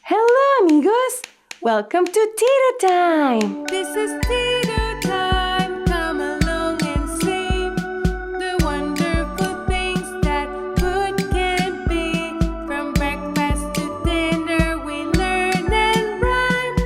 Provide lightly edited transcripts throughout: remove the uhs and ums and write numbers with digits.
Hello, amigos! Welcome to Tito Time! This is Tito time. Come along and see the wonderful things that food can be. From breakfast to dinner, we learn and rhyme.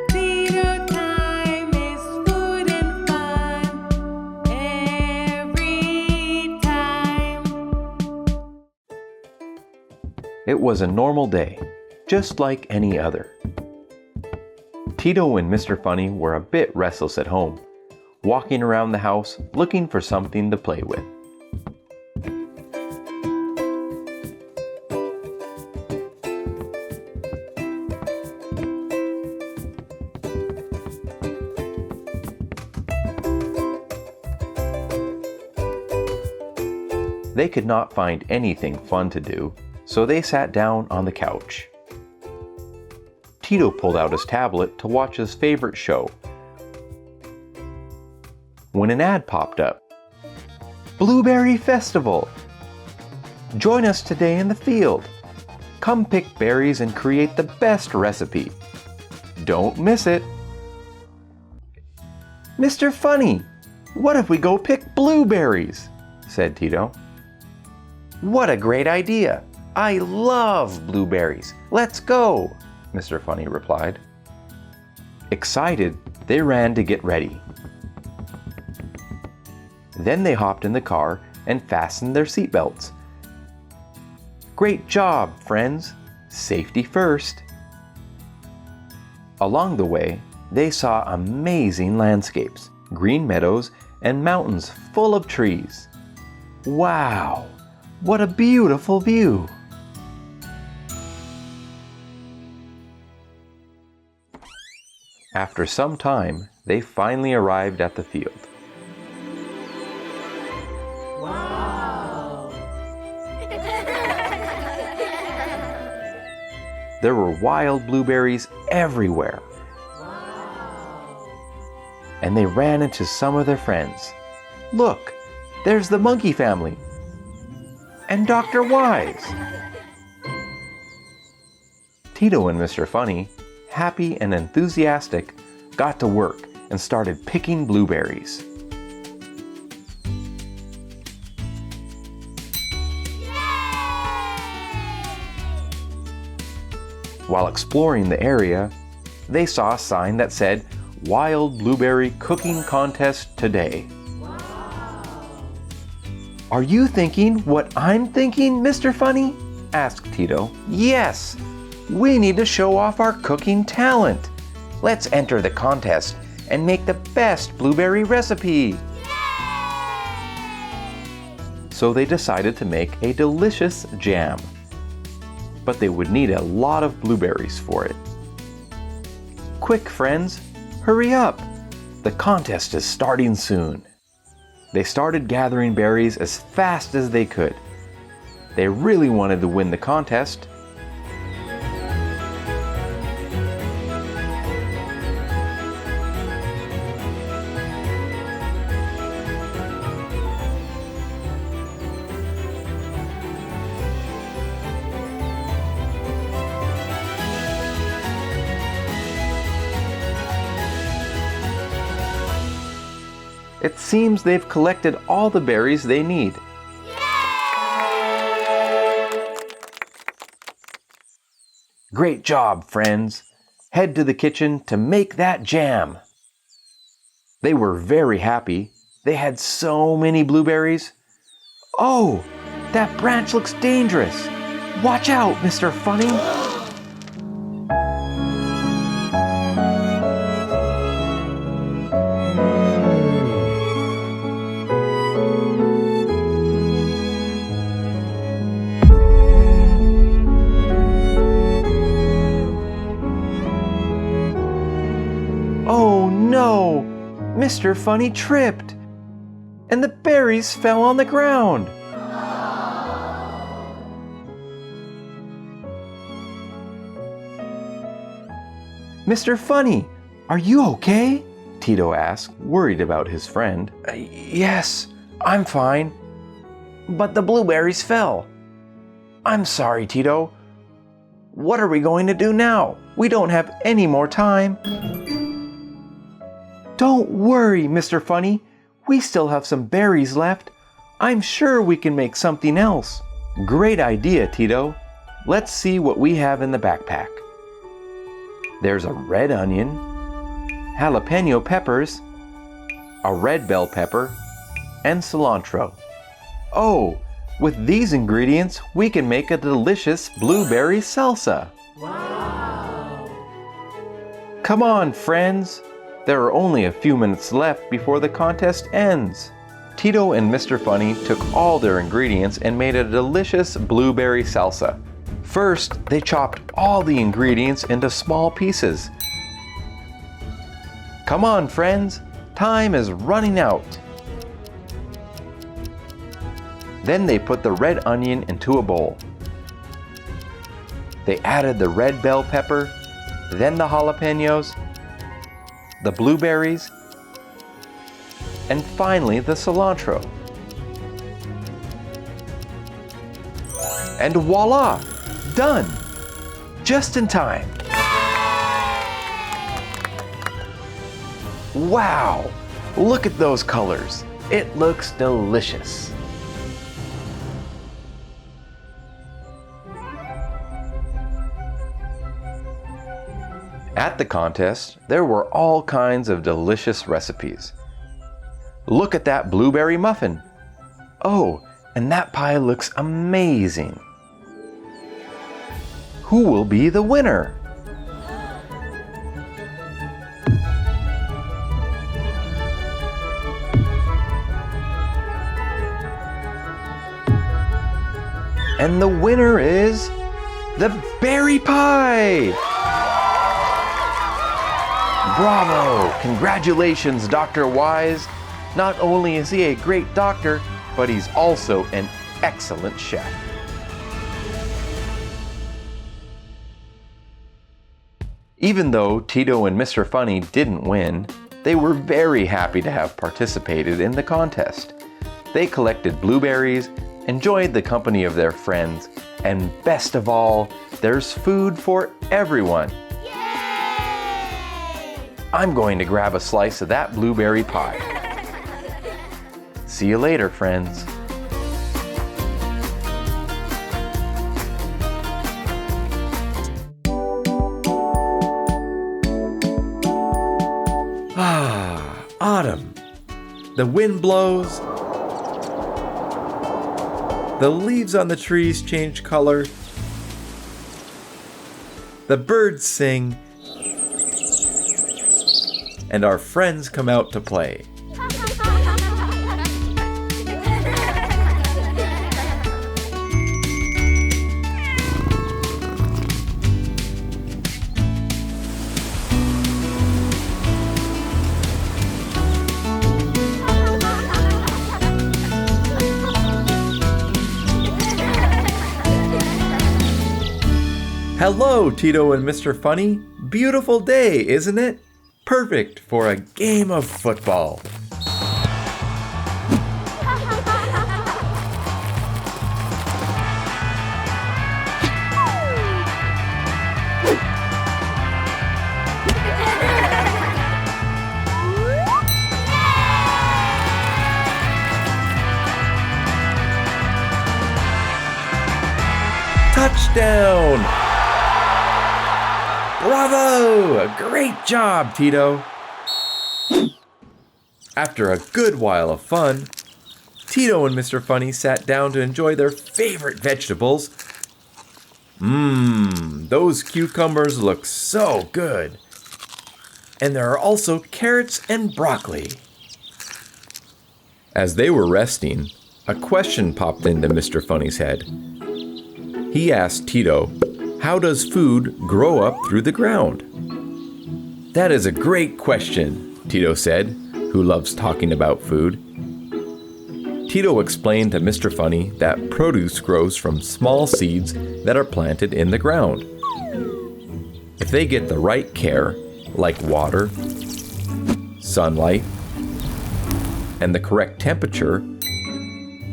Tito time is food and fun every time. It was a normal day, just like any other. Tito and Mr. Funny were a bit restless at home, walking around the house looking for something to play with. They could not find anything fun to do, so they sat down on the couch. Tito pulled out his tablet to watch his favorite show when an ad popped up. Blueberry Festival! Join us today in the field. Come pick berries and create the best recipe. Don't miss it. Mr. Funny, what if we go pick blueberries? Said Tito. What a great idea! I love blueberries. Let's go! Mr. Funny replied. Excited, they ran to get ready. Then they hopped in the car and fastened their seatbelts. Great job, friends! Safety first! Along the way, they saw amazing landscapes, green meadows, and mountains full of trees. Wow! What a beautiful view! After some time, they finally arrived at the field. Wow! There were wild blueberries everywhere. Wow! And they ran into some of their friends. Look, there's the monkey family. And Dr. Wise. Tito and Mr. Funny, happy and enthusiastic, got to work and started picking blueberries. While exploring the area, they saw a sign that said, Wild Blueberry Cooking Contest Today. Are you thinking what I'm thinking, Mr. Funny? Asked Tito. Yes! We need to show off our cooking talent. Let's enter the contest and make the best blueberry recipe. So they decided to make a delicious jam. But they would need a lot of blueberries for it. Quick, friends, hurry up. The contest is starting soon. They started gathering berries as fast as they could. They really wanted to win the contest. It seems they've collected all the berries they need. Great job, friends! Head to the kitchen to make that jam. They were very happy. They had so many blueberries. Oh, that branch looks dangerous. Watch out, Mr. Funny. Oh no! Mr. Funny tripped, and the berries fell on the ground. Mr. Funny, are you okay? Tito asked, worried about his friend. Yes, I'm fine. But the blueberries fell. I'm sorry, Tito. What are we going to do now? We don't have any more time. Don't worry, Mr. Funny. We still have some berries left. I'm sure we can make something else. Great idea, Tito. Let's see what we have in the backpack. There's a red onion, jalapeno peppers, a red bell pepper, and cilantro. Oh, with these ingredients, we can make a delicious blueberry salsa. Wow! Come on, friends. There are only a few minutes left before the contest ends. Tito and Mr. Funny took all their ingredients and made a delicious blueberry salsa. First, they chopped all the ingredients into small pieces. Come on, friends. Time is running out. Then they put the red onion into a bowl. They added the red bell pepper, then the jalapenos, the blueberries, and finally the cilantro. And voila! Done! Just in time. Wow! Look at those colors. It looks delicious. At the contest, there were all kinds of delicious recipes. Look at that blueberry muffin. Oh, and that pie looks amazing. Who will be the winner? And the winner is the berry pie! Bravo! Congratulations, Dr. Wise! Not only is he a great doctor, but he's also an excellent chef. Even though Tito and Mr. Funny didn't win, they were very happy to have participated in the contest. They collected blueberries, enjoyed the company of their friends, and best of all, there's food for everyone. I'm going to grab a slice of that blueberry pie. See you later, friends. Ah, autumn. The wind blows. The leaves on the trees change color. The birds sing. And our friends come out to play. Hello, Tito and Mr. Funny. Beautiful day, isn't it? Perfect for a game of football. Touchdown! Bravo! Great job, Tito! After a good while of fun, Tito and Mr. Funny sat down to enjoy their favorite vegetables. Those cucumbers look so good. And there are also carrots and broccoli. As they were resting, a question popped into Mr. Funny's head. He asked Tito, "How does food grow up through the ground?" "That is a great question," Tito said, who loves talking about food. Tito explained to Mr. Funny that produce grows from small seeds that are planted in the ground. If they get the right care, like water, sunlight, and the correct temperature,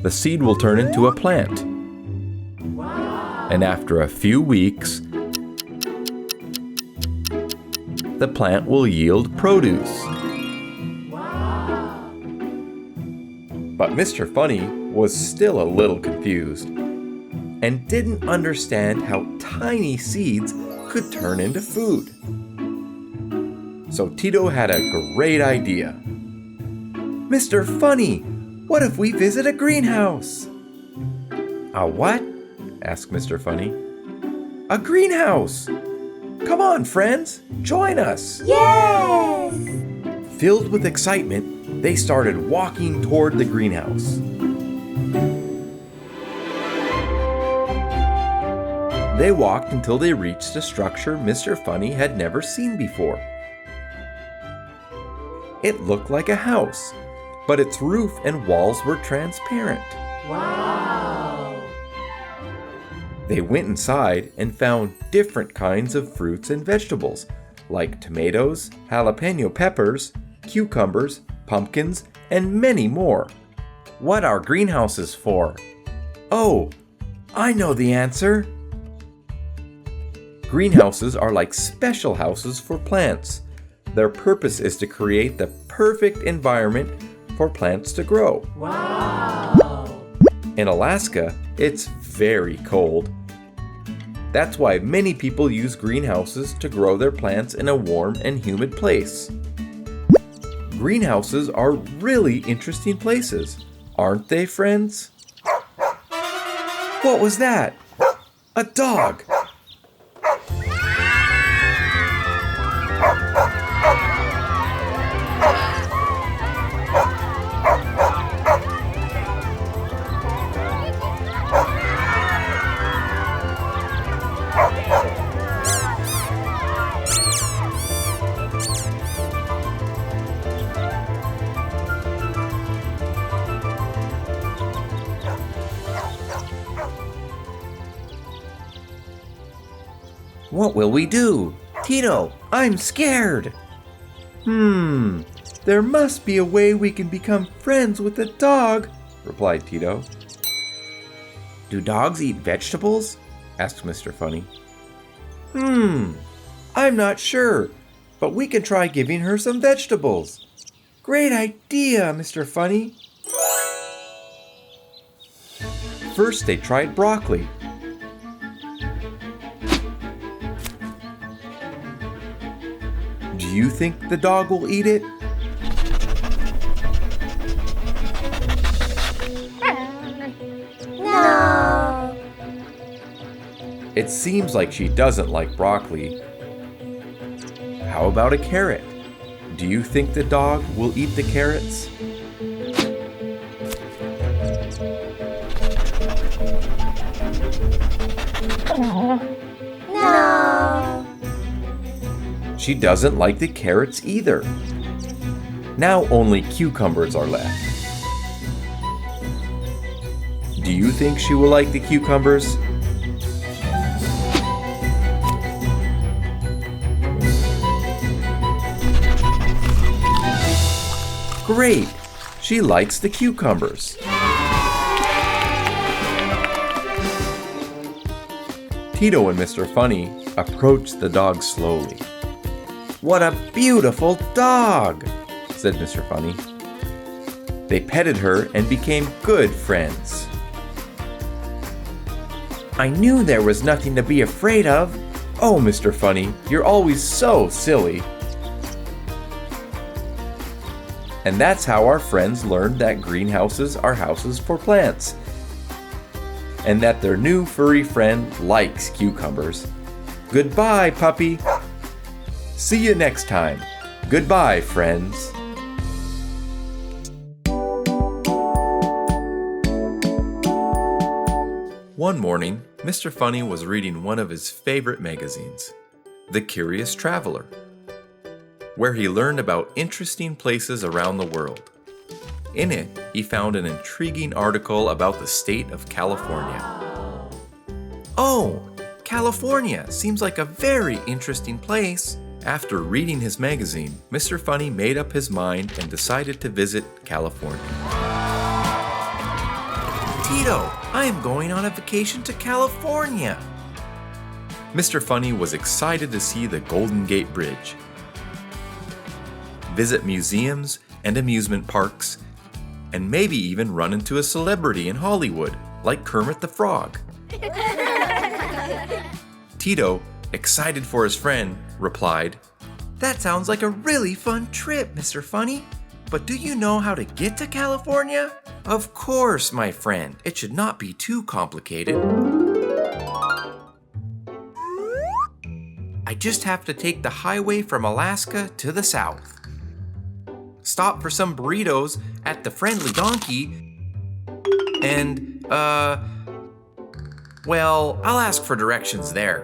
the seed will turn into a plant. And after a few weeks, the plant will yield produce. But Mr. Funny was still a little confused and didn't understand how tiny seeds could turn into food. So Tito had a great idea. "Mr. Funny, what if we visit a greenhouse?" "A what?" asked Mr. Funny. "A greenhouse! Come on, friends, join us!" Yes! Filled with excitement, they started walking toward the greenhouse. They walked until they reached a structure Mr. Funny had never seen before. It looked like a house, but its roof and walls were transparent. Wow! They went inside and found different kinds of fruits and vegetables, like tomatoes, jalapeno peppers, cucumbers, pumpkins, and many more. "What are greenhouses for?" "Oh, I know the answer. Greenhouses are like special houses for plants. Their purpose is to create the perfect environment for plants to grow." Wow! In Alaska, it's very cold. That's why many people use greenhouses to grow their plants in a warm and humid place. Greenhouses are really interesting places, aren't they, friends? What was that? A dog! What will we do? Tito, I'm scared. There must be a way we can become friends with the dog, replied Tito. Do dogs eat vegetables? Asked Mr. Funny. I'm not sure, but we can try giving her some vegetables. Great idea, Mr. Funny. First, they tried broccoli. Do you think the dog will eat it? No! It seems like she doesn't like broccoli. How about a carrot? Do you think the dog will eat the carrots? No! She doesn't like the carrots either. Now only cucumbers are left. Do you think she will like the cucumbers? Great! She likes the cucumbers. Tito and Mr. Funny approached the dog slowly. What a beautiful dog, said Mr. Funny. They petted her and became good friends. I knew there was nothing to be afraid of. Oh, Mr. Funny, you're always so silly. And that's how our friends learned that greenhouses are houses for plants, and that their new furry friend likes cucumbers. Goodbye, puppy. See you next time. Goodbye, friends. One morning, Mr. Funny was reading one of his favorite magazines, The Curious Traveler, where he learned about interesting places around the world. In it, he found an intriguing article about the state of California. Oh, California seems like a very interesting place. After reading his magazine, Mr. Funny made up his mind and decided to visit California. Tito, I am going on a vacation to California. Mr. Funny was excited to see the Golden Gate Bridge, visit museums and amusement parks, and maybe even run into a celebrity in Hollywood, like Kermit the Frog. Tito, excited for his friend, replied, "That sounds like a really fun trip, Mr. Funny. But do you know how to get to California?" "Of course, my friend. It should not be too complicated. I just have to take the highway from Alaska to the south. Stop for some burritos at the Friendly Donkey, and, well, I'll ask for directions there."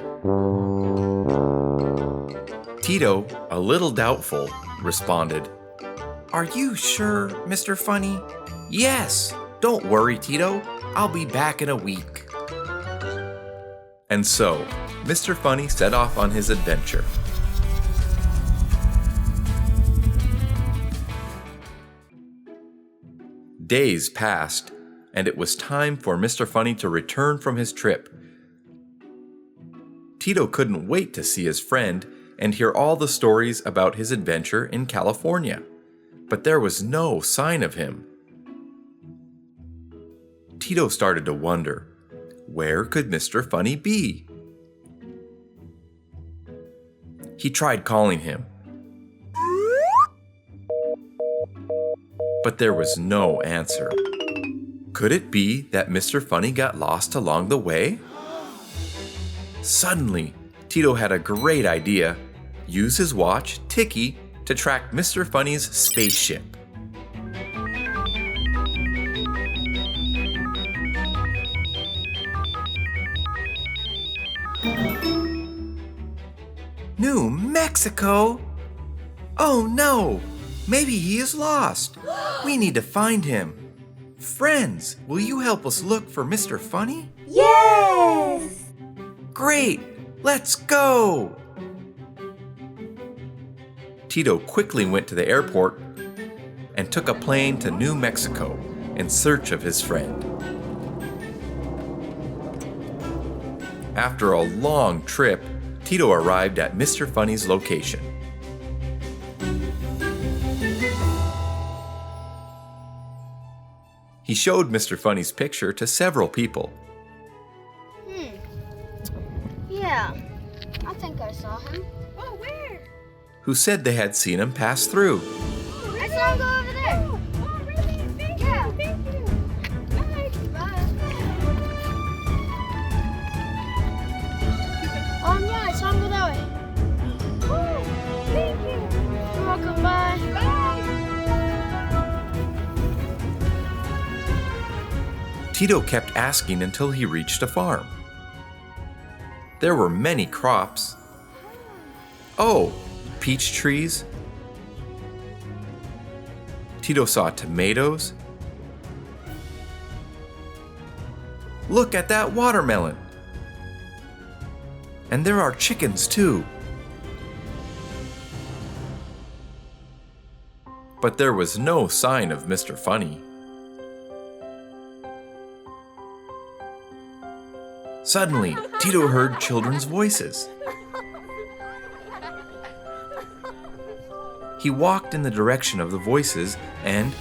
Tito, a little doubtful, responded, "Are you sure, Mr. Funny?" "Yes, don't worry, Tito. I'll be back in a week." And so, Mr. Funny set off on his adventure. Days passed, and it was time for Mr. Funny to return from his trip. Tito couldn't wait to see his friend and hear all the stories about his adventure in California, but there was no sign of him. Tito started to wonder, where could Mr. Funny be? He tried calling him, but there was no answer. Could it be that Mr. Funny got lost along the way? Suddenly, Tito had a great idea. Use his watch, Tiki, to track Mr. Funny's spaceship. New Mexico? Oh no! Maybe he is lost. We need to find him. Friends, will you help us look for Mr. Funny? Yes! Great! Let's go! Tito quickly went to the airport and took a plane to New Mexico in search of his friend. After a long trip, Tito arrived at Mr. Funny's location. He showed Mr. Funny's picture to several people. Yeah, I think I saw him. Oh, where? Who said they had seen him pass through. I saw him go over there. Oh, really? Thank you. Bye. Bye. Yeah, I saw him go that way. Oh, thank you. You're welcome, bye. Tito kept asking until he reached a farm. There were many crops. Oh, peach trees. Tito saw tomatoes. Look at that watermelon. And there are chickens too. But there was no sign of Mr. Funny. Suddenly, Tito heard children's voices. He walked in the direction of the voices and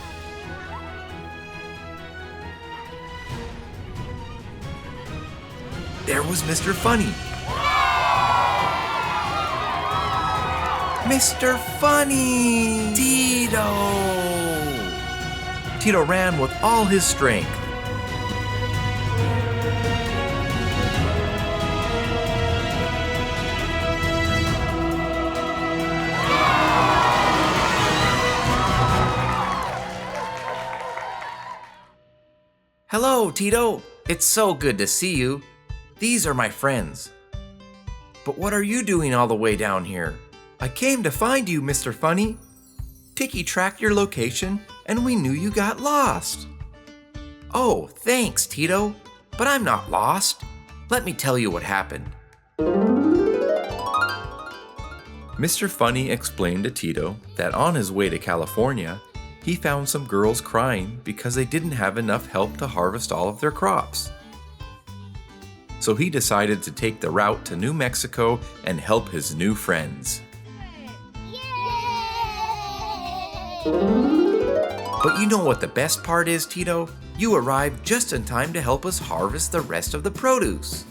there was Mr. Funny. Mr. Funny! Tito! Tito ran with all his strength. Hello, Tito. It's so good to see you. These are my friends. But what are you doing all the way down here? I came to find you, Mr. Funny. Tiki tracked your location, and we knew you got lost. Oh, thanks, Tito. But I'm not lost. Let me tell you what happened. Mr. Funny explained to Tito that on his way to California, he found some girls crying because they didn't have enough help to harvest all of their crops. So he decided to take the route to New Mexico and help his new friends. Yay! But you know what the best part is, Tito? You arrived just in time to help us harvest the rest of the produce.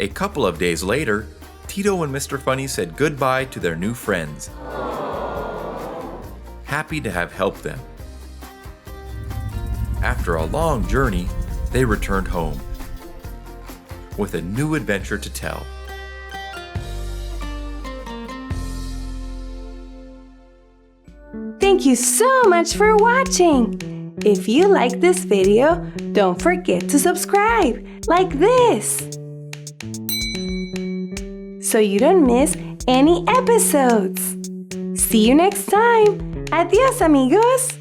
A couple of days later, Tito and Mr. Funny said goodbye to their new friends. Happy to have helped them. After a long journey, they returned home with a new adventure to tell. Thank you so much for watching. If you like this video, don't forget to subscribe, like this, so you don't miss any episodes. See you next time. Adiós, amigos.